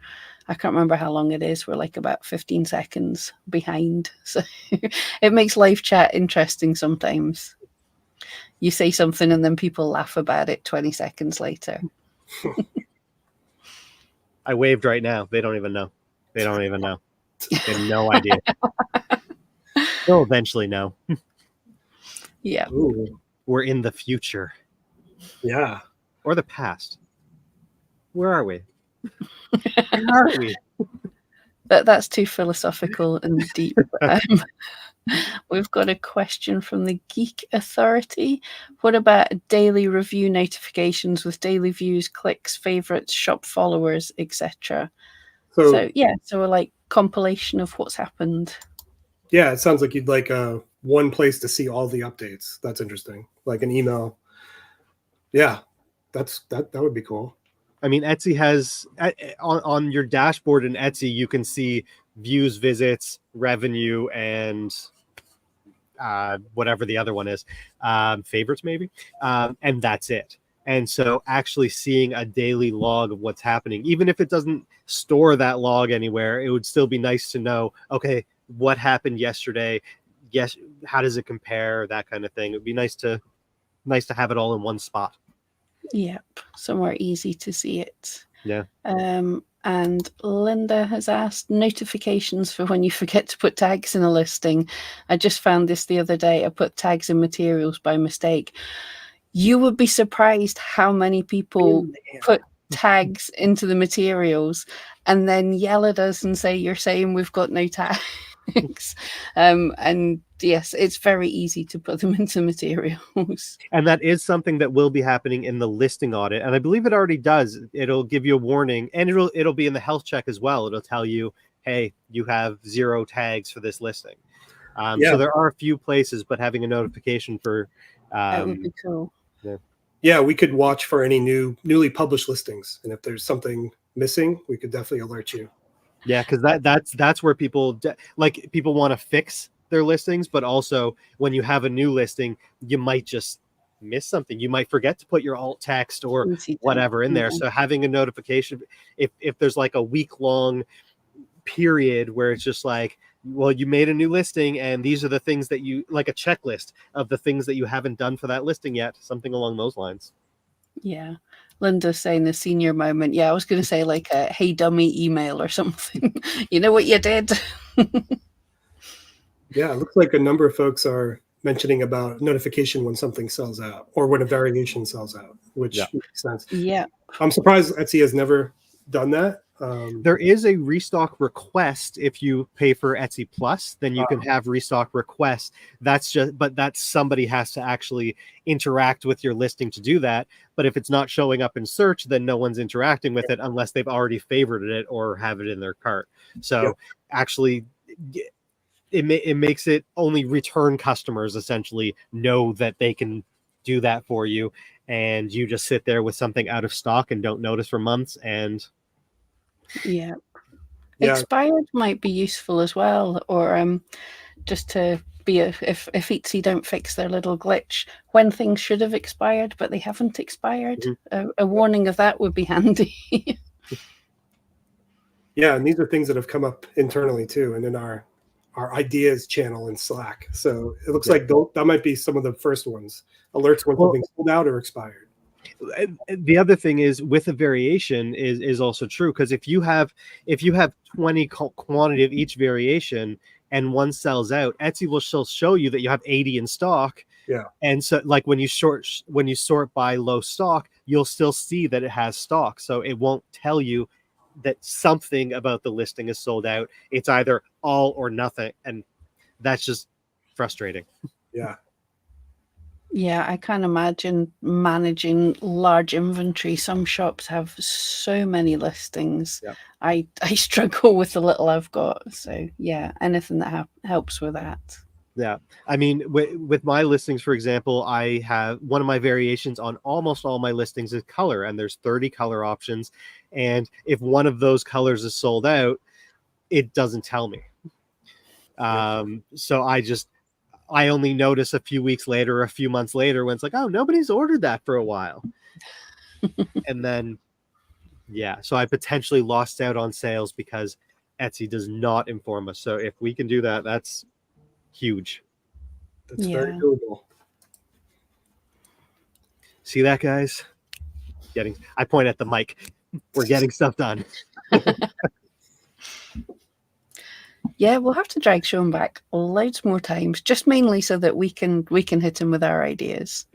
I can't remember how long it is. We're like about 15 seconds behind. So it makes live chat interesting sometimes. You say something and then people laugh about it 20 seconds later. I waved right now. They don't even know. They don't even know. They have no idea. They'll eventually know. Yeah. Ooh. We're in the future. Yeah. Or the past. Where are we? Where are we? That's too philosophical and deep. We've got a question from the Geek Authority. What about daily review notifications with daily views, clicks, favorites, shop followers, etc.? So yeah, so a like compilation of what's happened. Yeah, it sounds like you'd like one place to see all the updates. That's interesting. Like an email. Yeah, that would be cool. I mean, Etsy has on your dashboard in Etsy, you can see views, visits, revenue, and whatever the other one is, favorites maybe, and that's it. And so actually seeing a daily log of what's happening, even if it doesn't store that log anywhere, it would still be nice to know, okay, what happened yesterday? Yes, how does it compare? That kind of thing. It would be nice to have it all in one spot. Yep, somewhere easy to see it. Yeah. And Linda has asked notifications for when you forget to put tags in a listing. I just found this the other day. I put tags in materials by mistake. You would be surprised how many people put tags into the materials and then yell at us and say, you're saying we've got no tags. And yes, it's very easy to put them into materials. And that is something that will be happening in the listing audit. And I believe it already does. It'll give you a warning, and it'll be in the health check as well. It'll tell you, hey, you have 0 tags for this listing. So there are a few places, but having a notification for that would be cool. Yeah, we could watch for any newly published listings, and if there's something missing, we could definitely alert you. Yeah, because that's where people people want to fix their listings, but also when you have a new listing, you might just miss something. You might forget to put your alt text or whatever in there. So having a notification, if there's like a week-long period where it's just like, well, you made a new listing and these are the things that you, like a checklist of the things that you haven't done for that listing yet, something along those lines. Yeah. Linda's saying the senior moment. Yeah, I was going to say like a hey dummy email or something. You know what you did? Yeah, it looks like a number of folks are mentioning about notification when something sells out or when a variation sells out, which makes sense. Yeah. I'm surprised Etsy has never done that. There is a restock request. If you pay for Etsy Plus, then you can have restock requests. That's somebody has to actually interact with your listing to do that. But if it's not showing up in search, then no one's interacting with it unless they've already favorited it or have it in their cart. So actually, it makes it only return customers essentially know that they can do that for you, and you just sit there with something out of stock and don't notice for months. And expired might be useful as well, or just to be if Etsy don't fix their little glitch when things should have expired but they haven't expired, a warning of that would be handy. Yeah, and these are things that have come up internally too, and in our ideas channel in Slack. So it looks like that might be some of the first ones. Alerts when something's sold out or expired. The other thing is with a variation is also true, because if you have 20 quantity of each variation and one sells out, Etsy will still show you that you have 80 in stock. Yeah. And so like when you sort by low stock, you'll still see that it has stock. So it won't tell you that something about the listing is sold out. It's either all or nothing. And that's just frustrating. Yeah. Yeah, I can't imagine managing large inventory. Some shops have so many listings. Yeah. I struggle with the little I've got. So yeah, anything that helps with that. Yeah. I mean, with my listings, for example, I have one of my variations on almost all my listings is color, and there's 30 color options. And if one of those colors is sold out, it doesn't tell me. So I only notice a few weeks later or a few months later when it's like, oh, nobody's ordered that for a while. And then, yeah, so I potentially lost out on sales because Etsy does not inform us. So if we can do that, that's huge. That's very doable. See that, guys? I point at the mic. We're getting stuff done. Yeah, we'll have to drag Sean back loads more times, just mainly so that we can hit him with our ideas.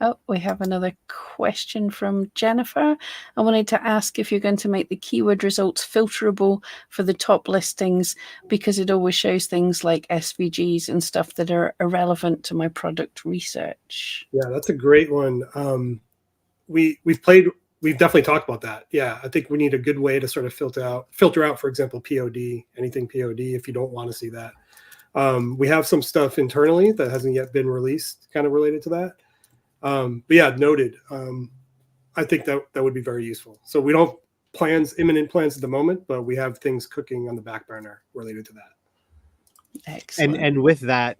Oh, we have another question from Jennifer. I wanted to ask if you're going to make the keyword results filterable for the top listings, because it always shows things like SVGs and stuff that are irrelevant to my product research. Yeah, that's a great one. We've definitely talked about that. Yeah, I think we need a good way to sort of filter out, for example, POD, anything POD, if you don't want to see that. We have some stuff internally that hasn't yet been released, kind of related to that. But yeah, noted. I think that would be very useful. So we don't have imminent plans at the moment, but we have things cooking on the back burner related to that. Excellent. And with that,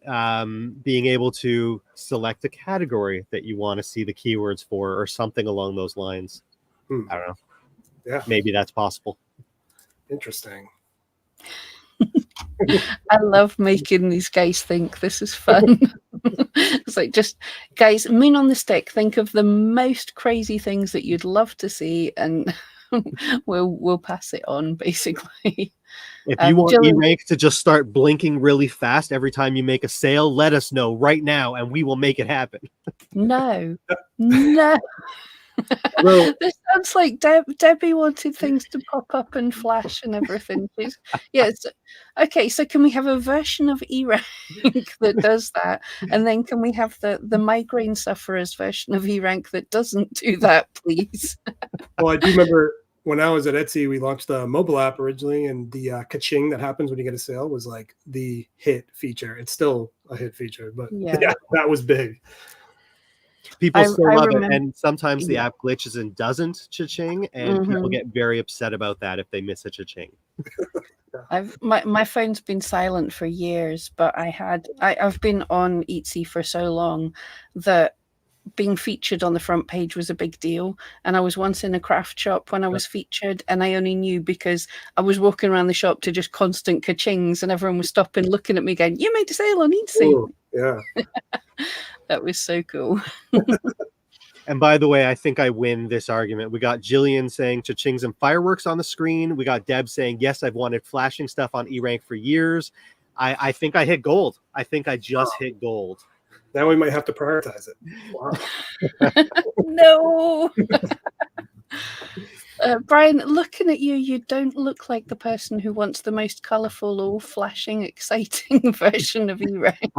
being able to select a category that you want to see the keywords for or something along those lines. I don't know. Yeah. Maybe that's possible. Interesting. I love making these guys think. This is fun. It's like, just guys, moon on the stick, think of the most crazy things that you'd love to see, and we'll pass it on, basically. If you want eRank to just start blinking really fast every time you make a sale, let us know right now and we will make it happen. No. This sounds like Debbie wanted things to pop up and flash and everything. Okay, so can we have a version of eRank that does that? And then can we have the migraine sufferers version of eRank that doesn't do that, please? Well, I do remember when I was at Etsy, we launched the mobile app originally, and the ka-ching that happens when you get a sale was like the hit feature. It's still a hit feature, but yeah, that was big. People still love it, and sometimes the app glitches and doesn't cha-ching, and people get very upset about that if they miss a cha-ching. My phone's been silent for years, but I've been on Etsy for so long that being featured on the front page was a big deal. And I was once in a craft shop when I was featured, and I only knew because I was walking around the shop to just constant ka-chings, and everyone was stopping, looking at me going, "You made a sale on Etsy." Ooh, yeah. That was so cool. And by the way, I think I win this argument. We got Jillian saying cha-chings and fireworks on the screen. We got Deb saying, yes, I've wanted flashing stuff on eRank for years. I think I hit gold. I think I just hit gold. Now we might have to prioritize it. Wow. No. Brian, looking at you, you don't look like the person who wants the most colourful, all flashing, exciting version of eRank.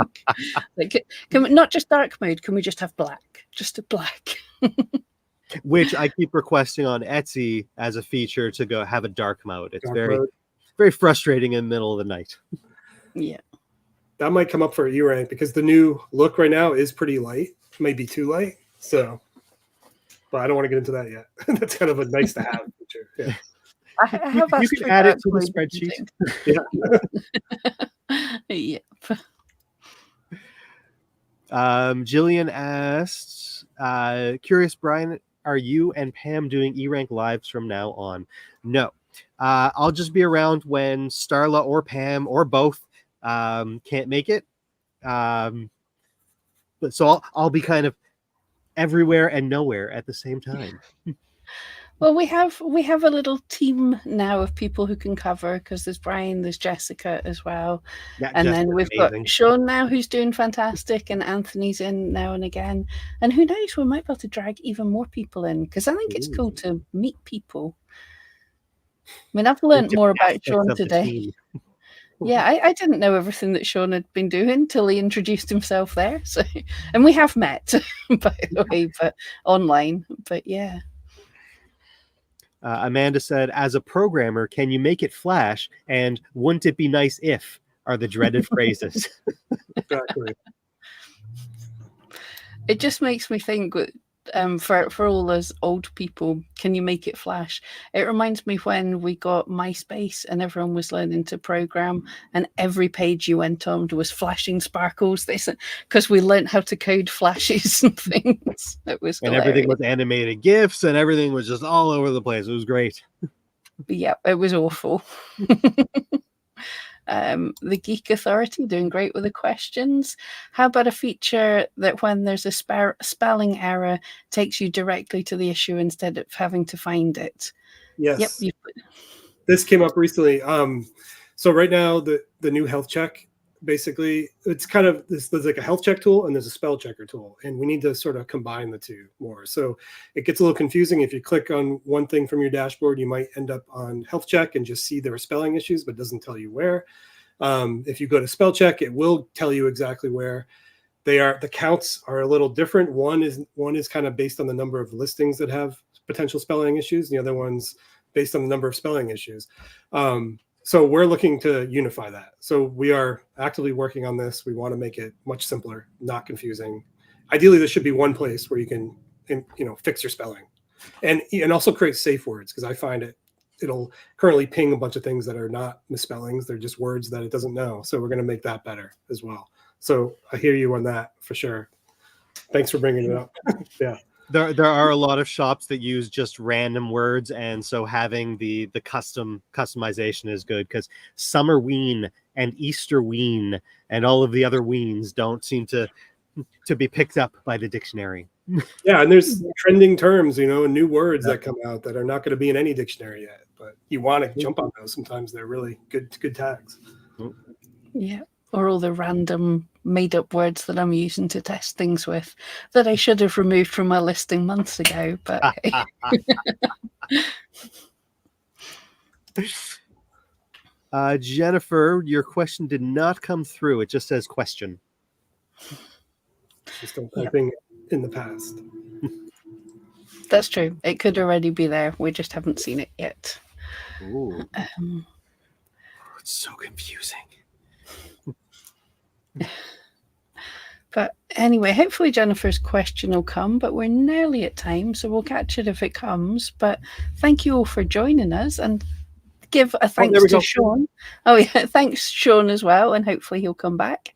Like, not just dark mode, can we just have black? Just a black. Which I keep requesting on Etsy as a feature to go have a dark mode. It's very frustrating in the middle of the night. Yeah. That might come up for eRank because the new look right now is pretty light. Maybe too light. So, but I don't want to get into that yet. That's kind of a nice to have feature. Yeah. I have you can add it to the spreadsheet. Yeah. Jillian asks, curious, Brian, are you and Pam doing eRank lives from now on? No. I'll just be around when Starla or Pam or both can't make it. But so I'll be kind of everywhere and nowhere at the same time. Well, we have a little team now of people who can cover, because there's Brian, there's Jessica as well, Yeah, and then Jessica's we've amazing. got Sean now, who's doing fantastic, and Anthony's in now and again. And who knows, we might be able to drag even more people in, because I think it's cool to meet people. I mean, I've learned more about Sean today. Yeah, I didn't know everything that Sean had been doing till he introduced himself there. So, and we have met, by the way, but online. But yeah. Amanda said, as a programmer, can you make it flash? And wouldn't it be nice if are the dreaded phrases. Exactly. It just makes me think, for all those old people, can you make it flash? It reminds me when we got MySpace and everyone was learning to program, and every page you went on was flashing sparkles. Because we learned how to code flashes and things. It was hilarious. Everything was animated GIFs, and everything was just all over the place. It was great. But yeah, it was awful. The Geek Authority doing great with the questions. How about a feature that when there's a spelling error takes you directly to the issue instead of having to find it? Yes. Yep. This came up recently. So right now the new health check, basically it's kind of there's like a health check tool and there's a spell checker tool, and we need to sort of combine the two more. So it gets a little confusing. If you click on one thing from your dashboard, you might end up on health check and just see there are spelling issues, but doesn't tell you where. If you go to spell check, it will tell you exactly where they are. The counts are a little different. One is kind of based on the number of listings that have potential spelling issues. The other one's based on the number of spelling issues. So we're looking to unify that. So we are actively working on this. We want to make it much simpler, not confusing. Ideally, there should be one place where you can, fix your spelling, and also create safe words, because I find it'll currently ping a bunch of things that are not misspellings. They're just words that it doesn't know. So we're going to make that better as well. So I hear you on that for sure. Thanks for bringing it up. Yeah. There are a lot of shops that use just random words, and so having the customization is good, because Summerween and Easterween and all of the other weens don't seem to be picked up by the dictionary. Yeah, and there's trending terms, and new words that come out that are not going to be in any dictionary yet, but you want to jump on those. Sometimes they're really good tags. Yeah. Or all the random made-up words that I'm using to test things with that I should have removed from my listing months ago. But Jennifer, your question did not come through. It just says question. She's still typing in the past. That's true. It could already be there. We just haven't seen it yet. Ooh. It's so confusing. But anyway, hopefully Jennifer's question will come, but we're nearly at time, so we'll catch it if it comes. But thank you all for joining us, and give a thanks to Sean. Oh yeah, thanks Sean as well, and hopefully he'll come back.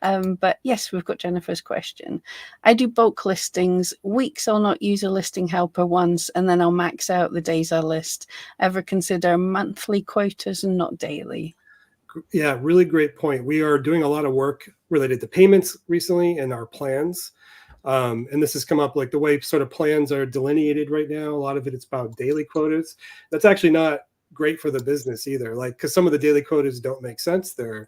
But yes, we've got Jennifer's question. I do bulk listings. Weeks I'll not use a listing helper once, and then I'll max out the days I list. Ever consider monthly quotas and not daily? Yeah, really great point. We are doing a lot of work related to payments recently and our plans. And this has come up, like the way sort of plans are delineated right now. A lot of it's about daily quotas. That's actually not great for the business either. Like, because some of the daily quotas don't make sense. They're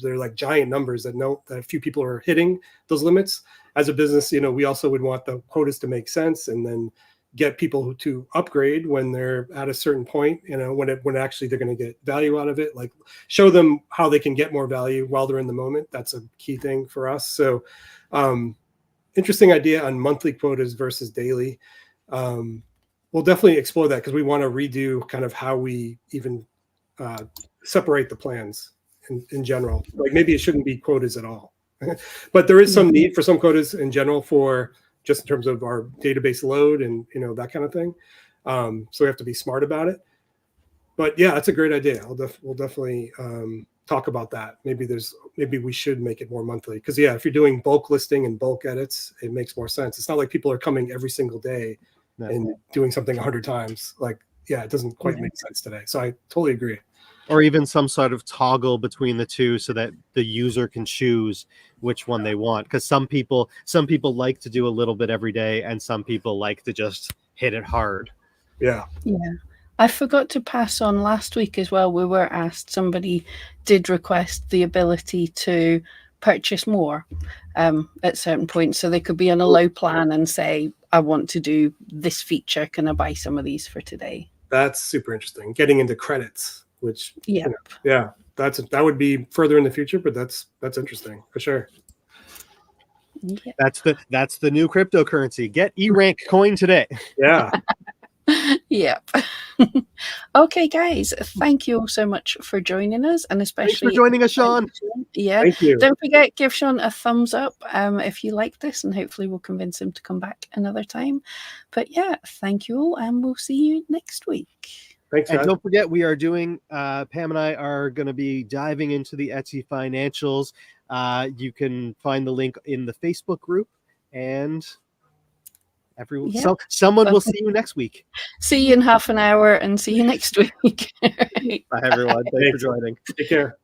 like giant numbers that a few people are hitting those limits. As a business, we also would want the quotas to make sense, and then get people to upgrade when they're at a certain point, when actually they're going to get value out of it, like show them how they can get more value while they're in the moment. That's a key thing for us. So interesting idea on monthly quotas versus daily. We'll definitely explore that, because we want to redo kind of how we even separate the plans in general. Like maybe it shouldn't be quotas at all, but there is some need for some quotas in general, for just in terms of our database load and that kind of thing. So we have to be smart about it. But yeah, that's a great idea. We'll definitely talk about that. Maybe we should make it more monthly, because if you're doing bulk listing and bulk edits, it makes more sense. It's not like people are coming every single day and doing something 100 times. Like, it doesn't quite make sense today. So I totally agree. Or even some sort of toggle between the two, so that the user can choose which one they want. Because some people like to do a little bit every day, and some people like to just hit it hard. Yeah. Yeah. I forgot to pass on last week as well. We were asked, somebody did request the ability to purchase more at certain points. So they could be on a low plan and say, I want to do this feature. Can I buy some of these for today? That's super interesting. Getting into credits, which, yeah, you know, yeah, that would be further in the future, but that's interesting for sure. Yeah. That's the new cryptocurrency. Get eRank coin today. Yeah. Yep. Okay, guys, thank you all so much for joining us, and especially Thanks for joining us, Sean. Yeah, thank you. Don't forget, give Sean a thumbs up if you like this, and hopefully we'll convince him to come back another time. But yeah, thank you all, and we'll see you next week. Thanks, guys. And don't forget, we are doing, Pam and I are going to be diving into the Etsy financials. You can find the link in the Facebook group, and everyone, Yeah. someone will see you next week. See you in half an hour, and see you next week. Bye, everyone. Thanks for joining. Take care.